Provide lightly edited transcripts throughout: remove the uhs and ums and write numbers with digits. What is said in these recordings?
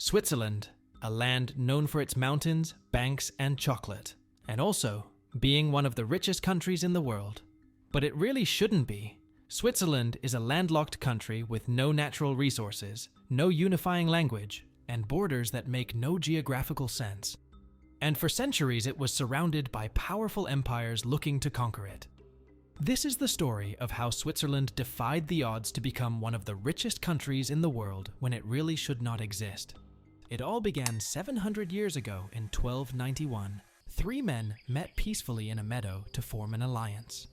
Switzerland, a land known for its mountains, banks, and chocolate, and also being one of the richest countries in the world. But it really shouldn't be. Switzerland is a landlocked country with no natural resources, no unifying language, and borders that make no geographical sense. And for centuries it was surrounded by powerful empires looking to conquer it. This is the story of how Switzerland defied the odds to become one of the richest countries in the world when it really should not exist. It all began 700 years ago in 1291. Three men met peacefully in a meadow to form an alliance.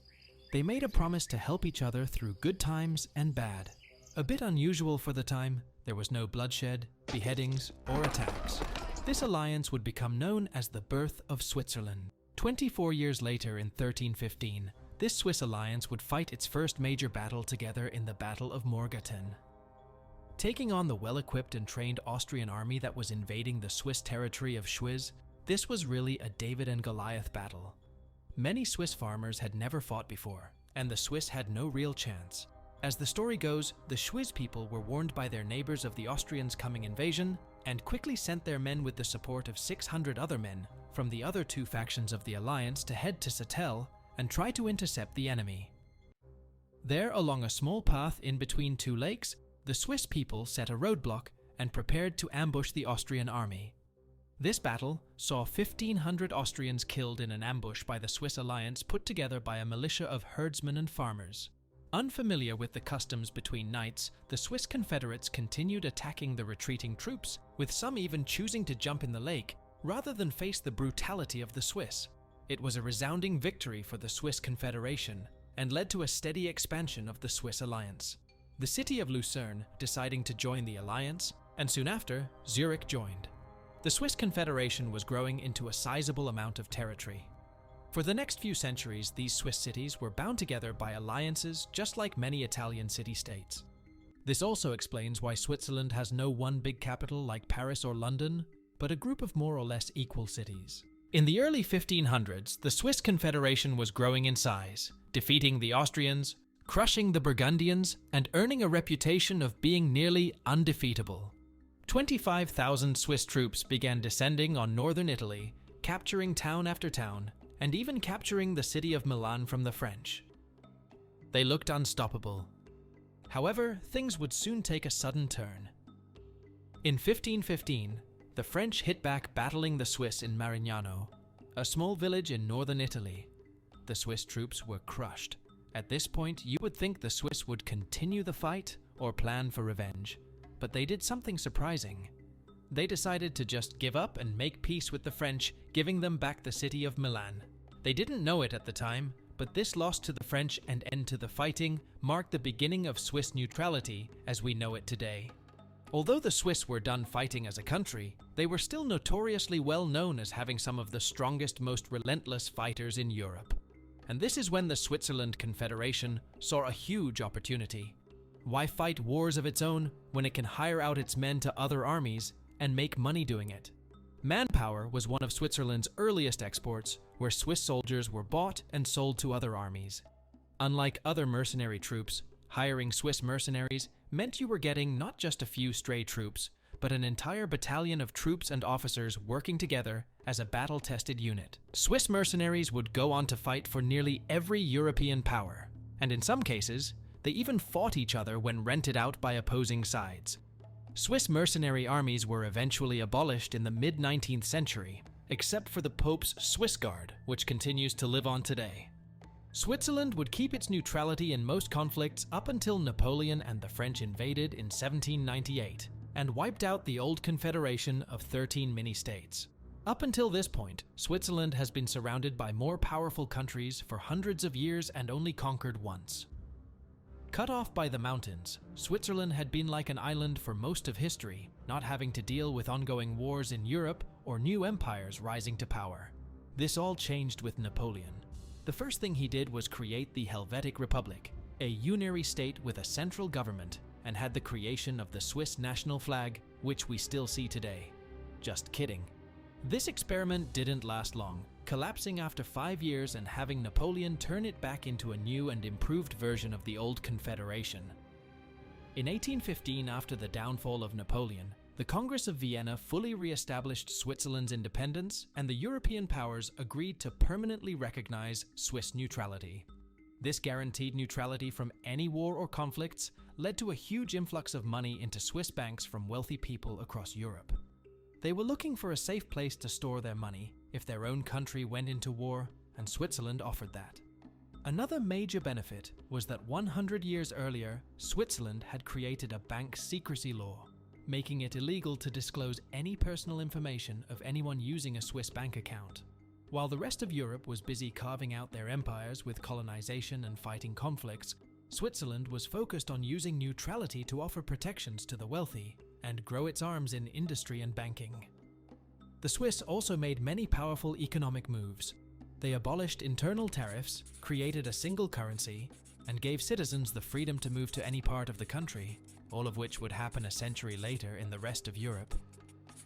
They made a promise to help each other through good times and bad. A bit unusual for the time, there was no bloodshed, beheadings, or attacks. This alliance would become known as the birth of Switzerland. 24 years later in 1315, this Swiss alliance would fight its first major battle together in the Battle of Morgarten. Taking on the well-equipped and trained Austrian army that was invading the Swiss territory of Schwyz, this was really a David and Goliath battle. Many Swiss farmers had never fought before, and the Swiss had no real chance. As the story goes, the Schwyz people were warned by their neighbors of the Austrians' coming invasion and quickly sent their men with the support of 600 other men from the other two factions of the alliance to head to Sattel and try to intercept the enemy. There, along a small path in between two lakes, the Swiss people set a roadblock and prepared to ambush the Austrian army. This battle saw 1,500 Austrians killed in an ambush by the Swiss alliance put together by a militia of herdsmen and farmers. Unfamiliar with the customs between knights, the Swiss Confederates continued attacking the retreating troops, with some even choosing to jump in the lake rather than face the brutality of the Swiss. It was a resounding victory for the Swiss Confederation and led to a steady expansion of the Swiss alliance. The city of Lucerne deciding to join the alliance, and soon after, Zurich joined. The Swiss Confederation was growing into a sizable amount of territory. For the next few centuries, these Swiss cities were bound together by alliances just like many Italian city-states. This also explains why Switzerland has no one big capital like Paris or London, but a group of more or less equal cities. In the early 1500s, the Swiss Confederation was growing in size, defeating the Austrians, crushing the Burgundians, and earning a reputation of being nearly undefeatable. 25,000 Swiss troops began descending on northern Italy, capturing town after town, and even capturing the city of Milan from the French. They looked unstoppable. However, things would soon take a sudden turn. In 1515, the French hit back battling the Swiss in Marignano, a small village in northern Italy. The Swiss troops were crushed. At this point, you would think the Swiss would continue the fight or plan for revenge, but they did something surprising. They decided to just give up and make peace with the French, giving them back the city of Milan. They didn't know it at the time, but this loss to the French and end to the fighting marked the beginning of Swiss neutrality as we know it today. Although the Swiss were done fighting as a country, they were still notoriously well known as having some of the strongest, most relentless fighters in Europe. And this is when the Switzerland Confederation saw a huge opportunity. Why fight wars of its own when it can hire out its men to other armies and make money doing it? Manpower was one of Switzerland's earliest exports, where Swiss soldiers were bought and sold to other armies. Unlike other mercenary troops, hiring Swiss mercenaries meant you were getting not just a few stray troops, but an entire battalion of troops and officers working together as a battle-tested unit. Swiss mercenaries would go on to fight for nearly every European power, and in some cases, they even fought each other when rented out by opposing sides. Swiss mercenary armies were eventually abolished in the mid-19th century, except for the Pope's Swiss Guard, which continues to live on today. Switzerland would keep its neutrality in most conflicts up until Napoleon and the French invaded in 1798 and wiped out the old confederation of 13 mini-states. Up until this point, Switzerland has been surrounded by more powerful countries for hundreds of years and only conquered once. Cut off by the mountains, Switzerland had been like an island for most of history, not having to deal with ongoing wars in Europe or new empires rising to power. This all changed with Napoleon. The first thing he did was create the Helvetic Republic, a unitary state with a central government, and had the creation of the Swiss national flag, which we still see today. Just kidding. This experiment didn't last long, collapsing after 5 years and having Napoleon turn it back into a new and improved version of the old Confederation. In 1815, after the downfall of Napoleon, The Congress of Vienna fully re-established Switzerland's independence, and the European powers agreed to permanently recognize Swiss neutrality. This guaranteed neutrality from any war or conflicts led to a huge influx of money into Swiss banks from wealthy people across Europe. They were looking for a safe place to store their money if their own country went into war, and Switzerland offered that. Another major benefit was that 100 years earlier, Switzerland had created a bank secrecy law, making it illegal to disclose any personal information of anyone using a Swiss bank account. While the rest of Europe was busy carving out their empires with colonization and fighting conflicts, Switzerland was focused on using neutrality to offer protections to the wealthy and grow its arms in industry and banking. The Swiss also made many powerful economic moves. They abolished internal tariffs, created a single currency, and gave citizens the freedom to move to any part of the country, all of which would happen a century later in the rest of Europe.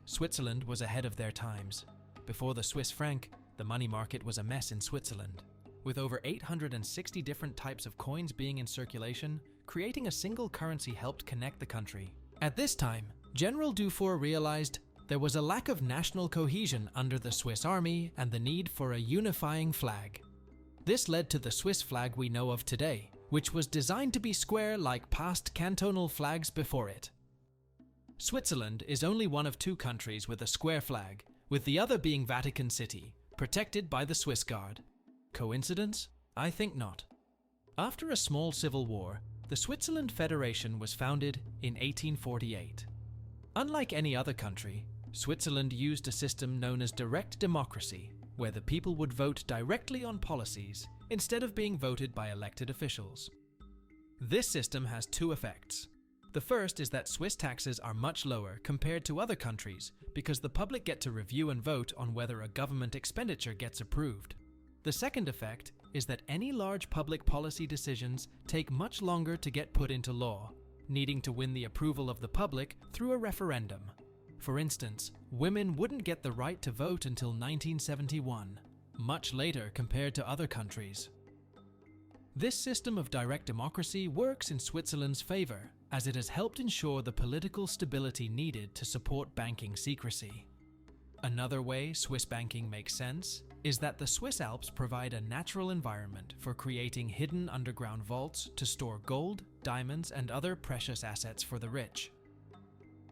Switzerland was ahead of their times. Before the Swiss franc, the money market was a mess in Switzerland. With over 860 different types of coins being in circulation, creating a single currency helped connect the country. At this time, General Dufour realized there was a lack of national cohesion under the Swiss army and the need for a unifying flag. This led to the Swiss flag we know of today, which was designed to be square like past cantonal flags before it. Switzerland is only one of two countries with a square flag, with the other being Vatican City, protected by the Swiss Guard. Coincidence? I think not. After a small civil war, the Switzerland Federation was founded in 1848. Unlike any other country, Switzerland used a system known as direct democracy, where the people would vote directly on policies instead of being voted by elected officials. This system has two effects. The first is that Swiss taxes are much lower compared to other countries because the public get to review and vote on whether a government expenditure gets approved. The second effect is that any large public policy decisions take much longer to get put into law, needing to win the approval of the public through a referendum. For instance, women wouldn't get the right to vote until 1971, much later compared to other countries. This system of direct democracy works in Switzerland's favor, as it has helped ensure the political stability needed to support banking secrecy. Another way Swiss banking makes sense is that the Swiss Alps provide a natural environment for creating hidden underground vaults to store gold, diamonds, and other precious assets for the rich.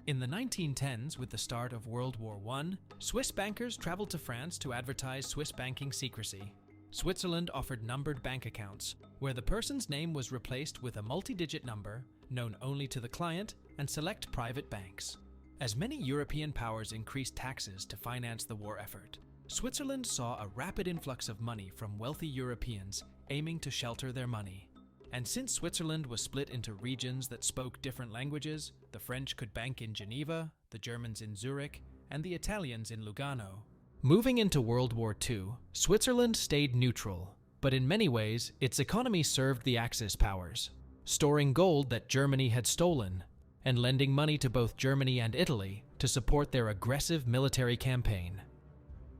In the 1910s, with the start of World War I, Swiss bankers traveled to France to advertise Swiss banking secrecy. Switzerland offered numbered bank accounts, where the person's name was replaced with a multi-digit number, known only to the client, and select private banks. As many European powers increased taxes to finance the war effort, Switzerland saw a rapid influx of money from wealthy Europeans aiming to shelter their money. And since Switzerland was split into regions that spoke different languages, the French could bank in Geneva, the Germans in Zurich, and the Italians in Lugano. Moving into World War II, Switzerland stayed neutral, but in many ways, its economy served the Axis powers, storing gold that Germany had stolen, and lending money to both Germany and Italy to support their aggressive military campaign.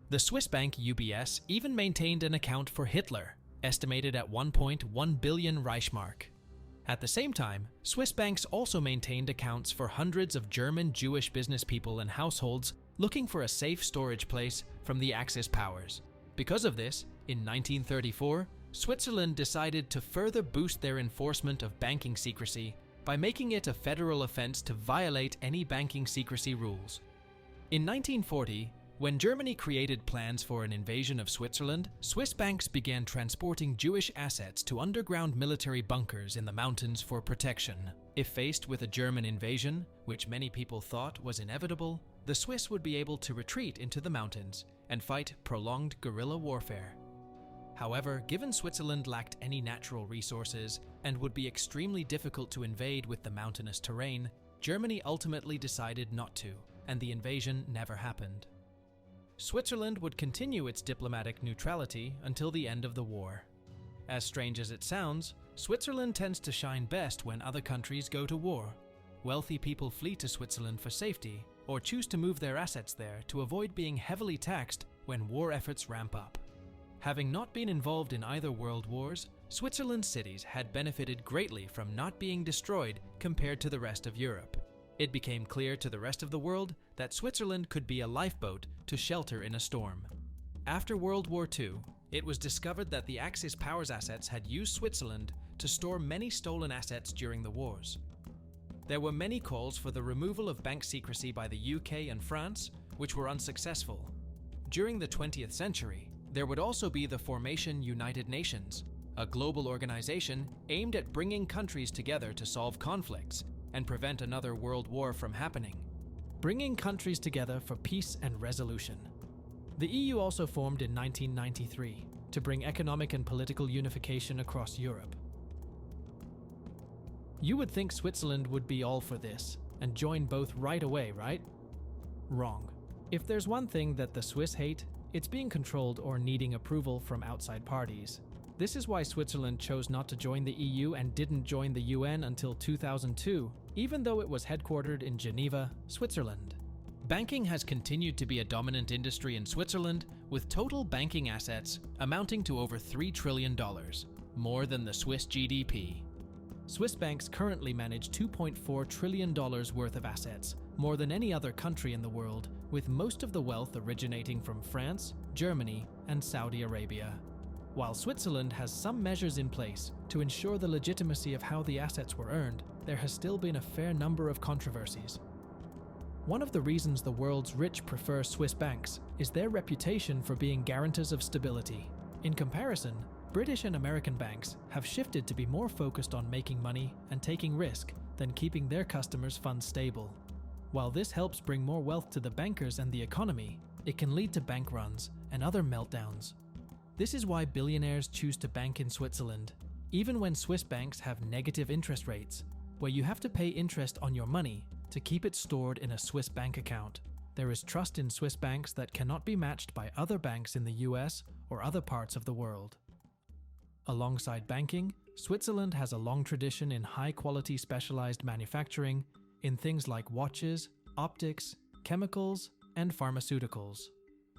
The Swiss bank UBS even maintained an account for Hitler, estimated at 1.1 billion Reichsmark. At the same time, Swiss banks also maintained accounts for hundreds of German Jewish business people and households looking for a safe storage place from the Axis powers. Because of this, in 1934, Switzerland decided to further boost their enforcement of banking secrecy by making it a federal offense to violate any banking secrecy rules. In 1940, when Germany created plans for an invasion of Switzerland, Swiss banks began transporting Jewish assets to underground military bunkers in the mountains for protection. If faced with a German invasion, which many people thought was inevitable, the Swiss would be able to retreat into the mountains and fight prolonged guerrilla warfare. However, given Switzerland lacked any natural resources and would be extremely difficult to invade with the mountainous terrain, Germany ultimately decided not to, and the invasion never happened. Switzerland would continue its diplomatic neutrality until the end of the war. As strange as it sounds, Switzerland tends to shine best when other countries go to war. Wealthy people flee to Switzerland for safety, or choose to move their assets there to avoid being heavily taxed when war efforts ramp up. Having not been involved in either world wars, Switzerland's cities had benefited greatly from not being destroyed compared to the rest of Europe. It became clear to the rest of the world that Switzerland could be a lifeboat to shelter in a storm. After World War II, it was discovered that the Axis powers assets had used Switzerland to store many stolen assets during the wars. There were many calls for the removal of bank secrecy by the UK and France, which were unsuccessful. During the 20th century, there would also be the formation United Nations, a global organization aimed at bringing countries together to solve conflicts and prevent another world war from happening. Bringing countries together for peace and resolution. The EU also formed in 1993 to bring economic and political unification across Europe. You would think Switzerland would be all for this and join both right away, right? Wrong. If there's one thing that the Swiss hate, it's being controlled or needing approval from outside parties. This is why Switzerland chose not to join the EU and didn't join the UN until 2002, even though it was headquartered in Geneva, Switzerland. Banking has continued to be a dominant industry in Switzerland, with total banking assets amounting to over $3 trillion, more than the Swiss GDP. Swiss banks currently manage $2.4 trillion worth of assets, more than any other country in the world, with most of the wealth originating from France, Germany, and Saudi Arabia. While Switzerland has some measures in place to ensure the legitimacy of how the assets were earned, there has still been a fair number of controversies. One of the reasons the world's rich prefer Swiss banks is their reputation for being guarantors of stability. In comparison, British and American banks have shifted to be more focused on making money and taking risk than keeping their customers' funds stable. While this helps bring more wealth to the bankers and the economy, it can lead to bank runs and other meltdowns. This is why billionaires choose to bank in Switzerland, even when Swiss banks have negative interest rates, where you have to pay interest on your money to keep it stored in a Swiss bank account. There is trust in Swiss banks that cannot be matched by other banks in the US or other parts of the world. Alongside banking, Switzerland has a long tradition in high-quality specialized manufacturing in things like watches, optics, chemicals, and pharmaceuticals.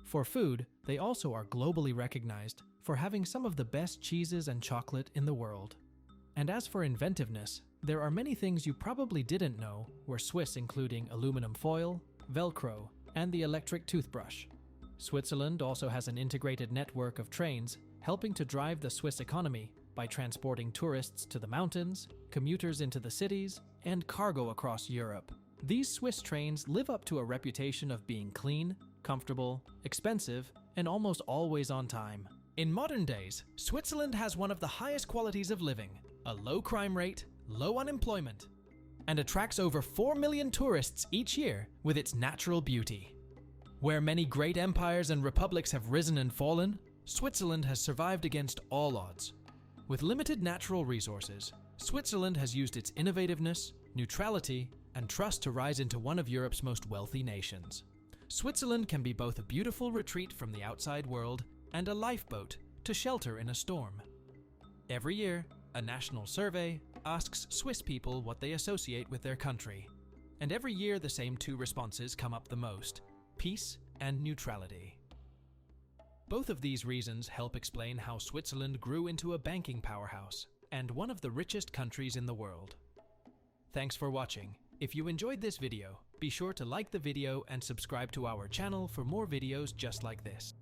For food, they also are globally recognized for having some of the best cheeses and chocolate in the world. And as for inventiveness, there are many things you probably didn't know were Swiss, including aluminum foil, Velcro, and the electric toothbrush. Switzerland also has an integrated network of trains helping to drive the Swiss economy by transporting tourists to the mountains, commuters into the cities, and cargo across Europe. These Swiss trains live up to a reputation of being clean, comfortable, expensive, and almost always on time. In modern days, Switzerland has one of the highest qualities of living, a low crime rate, low unemployment, and attracts over 4 million tourists each year with its natural beauty. Where many great empires and republics have risen and fallen, Switzerland has survived against all odds. With limited natural resources, Switzerland has used its innovativeness, neutrality, and trust to rise into one of Europe's most wealthy nations. Switzerland can be both a beautiful retreat from the outside world and a lifeboat to shelter in a storm. Every year, a national survey asks Swiss people what they associate with their country. And every year the same two responses come up the most: peace and neutrality. Both of these reasons help explain how Switzerland grew into a banking powerhouse and one of the richest countries in the world. Thanks for watching. If you enjoyed this video, be sure to like the video and subscribe to our channel for more videos just like this.